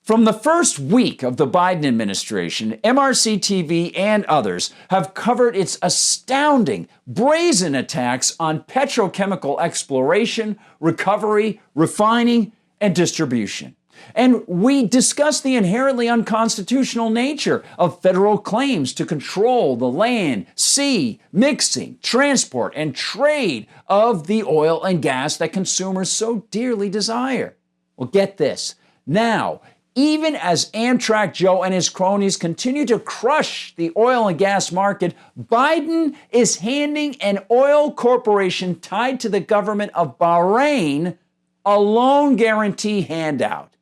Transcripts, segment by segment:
From the first week of the Biden administration, MRC-TV and others have covered its astounding, brazen attacks on petrochemical exploration, recovery, refining, and distribution. And we discuss the inherently unconstitutional nature of federal claims to control the land, sea, mixing, transport, and trade of the oil and gas that consumers so dearly desire. Well, get this. Now, even as AMTRAK Joe and his cronies continue to crush the oil and gas market, Biden is handing an oil corporation tied to the government of Bahrain a loan guarantee handout.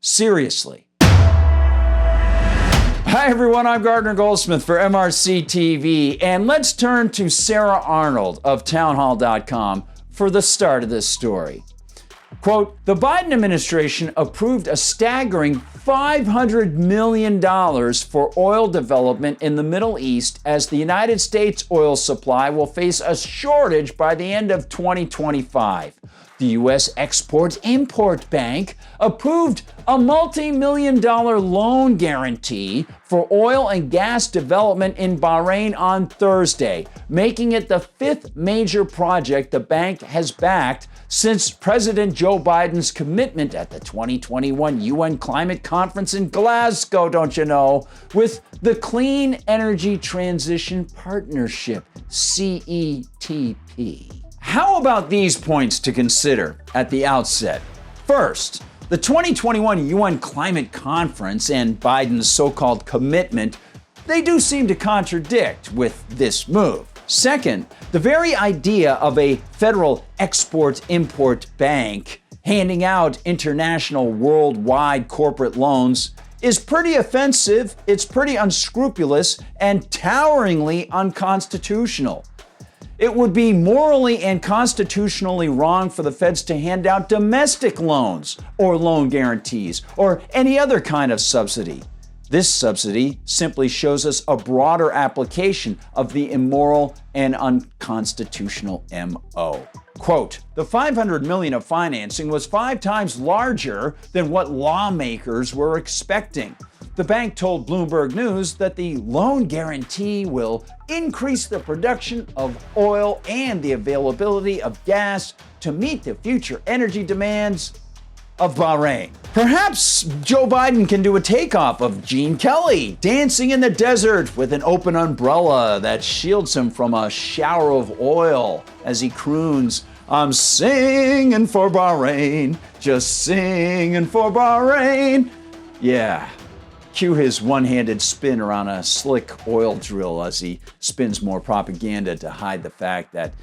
Seriously. Hi everyone, I'm Gardner Goldsmith for MRC-TV, and let's turn to Sarah Arnold of TownHall.com for the start of this story. Quote, the Biden administration approved a staggering $500 million for oil development in the Middle East as the United States oil supply will face a shortage by the end of 2025. The U.S. Export-Import Bank approved a multi-million-dollar loan guarantee for oil and gas development in Bahrain on Thursday, making it the fifth major project the bank has backed since President Joe Biden's commitment at the 2021 UN Climate Conference in Glasgow, don't you know, with the Clean Energy Transition Partnership, CETP. How about these points to consider at the outset? First, the 2021 UN Climate Conference and Biden's so-called commitment, they do seem to contradict with this move. Second, the very idea of a federal export-import bank handing out international worldwide corporate loans is pretty offensive, it's pretty unscrupulous, and toweringly unconstitutional. It would be morally and constitutionally wrong for the feds to hand out domestic loans or loan guarantees or any other kind of subsidy. This subsidy simply shows us a broader application of the immoral and unconstitutional MO. Quote, the $500 million of financing was 5 times larger than what lawmakers were expecting. The bank told Bloomberg News that the loan guarantee will increase the production of oil and the availability of gas to meet the future energy demands of Bahrain. Perhaps Joe Biden can do a takeoff of Gene Kelly dancing in the desert with an open umbrella that shields him from a shower of oil as he croons, I'm singing for Bahrain, just singing for Bahrain. Yeah. Cue his one-handed spin around a slick oil drill as he spins more propaganda to hide the fact that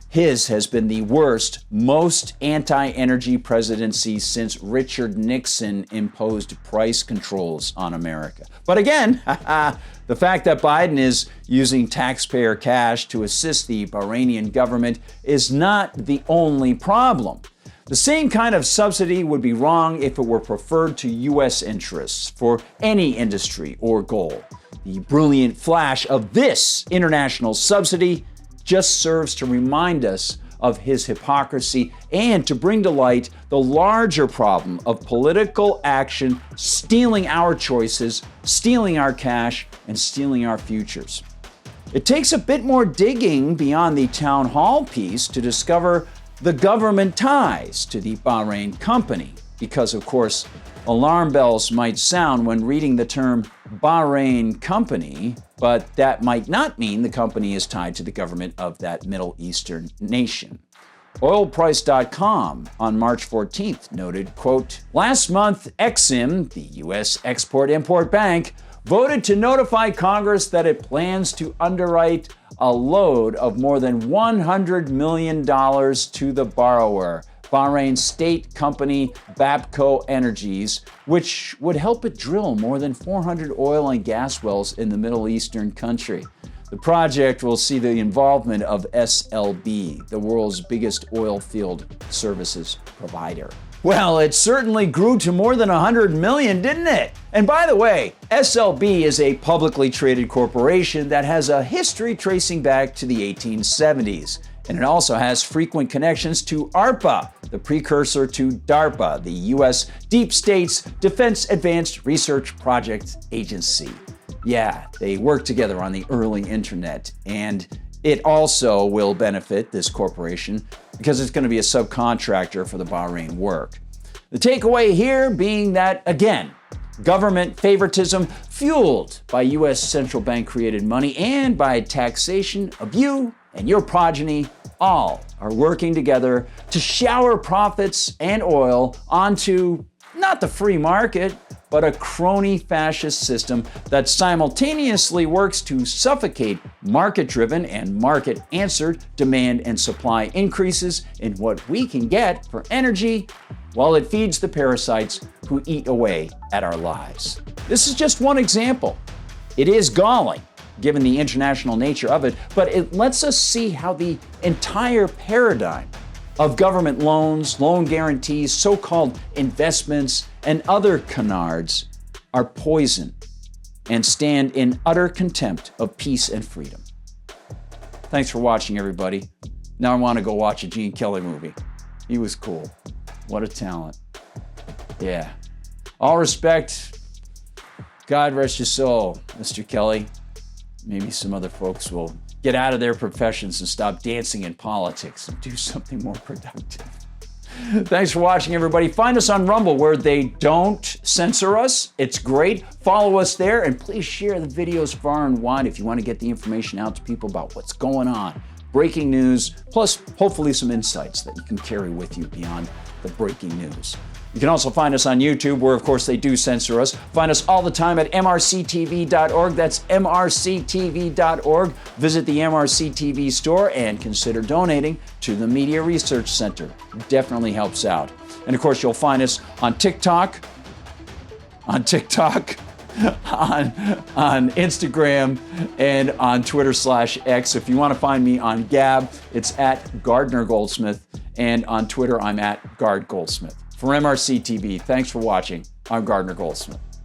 his has been the worst, most anti-energy presidency since Richard Nixon imposed price controls on America. But again, the fact that Biden is using taxpayer cash to assist the Bahrainian government is not the only problem. The same kind of subsidy would be wrong if it were preferred to U.S. interests for any industry or goal. The brilliant flash of this international subsidy just serves to remind us of his hypocrisy and to bring to light the larger problem of political action stealing our choices, stealing our cash, and stealing our futures. It takes a bit more digging beyond the town hall piece to discover the government ties to the Bahrain company, because of course, alarm bells might sound when reading the term Bahrain company, but that might not mean the company is tied to the government of that Middle Eastern nation. Oilprice.com on March 14th noted, quote, last month, Exim, the U.S. Export-Import Bank, voted to notify Congress that it plans to underwrite a load of more than $100 million to the borrower, Bahrain's state company Babco Energies, which would help it drill more than 400 oil and gas wells in the Middle Eastern country. The project will see the involvement of SLB, the world's biggest oil field services provider. Well, it certainly grew to more than 100 million, didn't it? And by the way, SLB is a publicly traded corporation that has a history tracing back to the 1870s. And it also has frequent connections to ARPA, the precursor to DARPA, the U.S. Deep State's Defense Advanced Research Project Agency. Yeah, they work together on the early internet, and it also will benefit this corporation because it's going to be a subcontractor for the Bahrain work. The takeaway here being that, again, government favoritism fueled by U.S. central bank created money and by taxation of you and your progeny all are working together to shower profits and oil onto not the free market, but a crony fascist system that simultaneously works to suffocate market-driven and market-answered demand and supply increases in what we can get for energy, while it feeds the parasites who eat away at our lives. This is just one example. It is galling, given the international nature of it, but it lets us see how the entire paradigm of government loans, loan guarantees, so-called investments, and other canards are poison and stand in utter contempt of peace and freedom. Thanks for watching, everybody. Now I want to go watch a Gene Kelly movie. He was cool. What a talent. Yeah. All respect. God rest your soul, Mr. Kelly. Maybe some other folks will get out of their professions and stop dancing in politics and do something more productive. Thanks for watching, everybody. Find us on Rumble where they don't censor us. It's great. Follow us there, and please share the videos far and wide if you want to get the information out to people about what's going on. Breaking news, plus hopefully some insights that you can carry with you beyond the breaking news. You can also find us on YouTube, where, of course, they do censor us. Find us all the time at MRCTV.org. That's MRCTV.org. Visit the MRC-TV store and consider donating to the Media Research Center. It definitely helps out. And, of course, you'll find us on TikTok, on Instagram, and on Twitter/X. If you want to find me on Gab, it's at Gardner Goldsmith, and on Twitter, I'm at Gard Goldsmith. For MRC TV, thanks for watching. I'm Gardner Goldsmith.